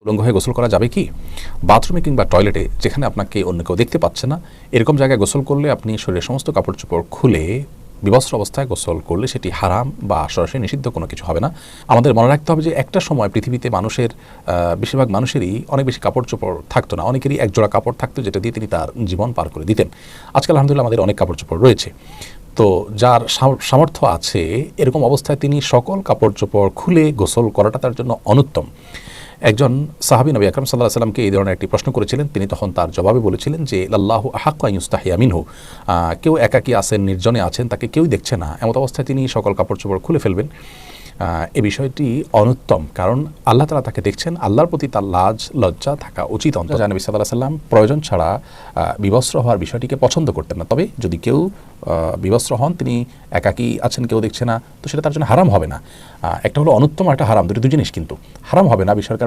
উলঙ্গ হয়ে গোসল করা যাবে কি? বাথরুমে কিংবা টয়লেটে যেখানে আপনাকে অন্য কেউ দেখতে পাচ্ছে না, এরকম জায়গায় গোসল করলে আপনি শরীরের সমস্ত কাপড় চোপড় খুলে বিবস্ত্র অবস্থায় গোসল করলে সেটি হারাম বা সরাসরি নিষিদ্ধ কোনো কিছু হবে না। আমাদের মনে রাখতে হবে যে একটা সময় পৃথিবীতে মানুষের বেশিরভাগ মানুষেরই অনেক বেশি কাপড় চোপড় থাকতো না, অনেকেরই একজোড়া কাপড় থাকতো যেটা দিয়ে তিনি তার জীবন পার করে দিতেন। আজকাল আলহামদুলিল্লাহ আমাদের অনেক কাপড় চোপড় রয়েছে। তো যার সামর্থ্য আছে এরকম অবস্থায় তিনি সকল কাপড় চোপড় খুলে গোসল করাটা তার জন্য অনুত্তম। একজন সাহাবী নবী আকরাম সাল্লাল্লাহু আলাইহি ওয়াসাল্লামকে এই ধরনের একটি প্রশ্ন করেছিলেন, তিনি তখন তার জবাবে বলেছিলেন যে লাল্লাহু আহাক্কু আন ইউস্তাহিয়া মিনহু, কেউ একাকী আছেন, নির্জনে আছেন, তাকে কেউই দেখছে না, এমত অবস্থায় তিনি সকল কাপড় চোপড় খুলে ফেলবেন। এই বিষয়টি অনুত্তম, কারণ আল্লাহ তাআলা তাকে দেখছেন, আল্লাহর প্রতি তার লাজ লজ্জা থাকা উচিত। নবী সাল্লাল্লাহু আলাইহি সাল্লাম প্রয়োজন ছাড়া বিবস্ত্র হওয়ার বিষয়টিকে পছন্দ করতেন না। তবে যদি কেউ বিবস্ত্র হন, তিনি একাকী আছেন, কেউ দেখছে না, তো সেটা তার জন্য হারাম হবে না। একটা হলো অনুত্তম আর একটা হারাম, দুটো জিনিস, কিন্তু হারাম হবে না বিষয়ের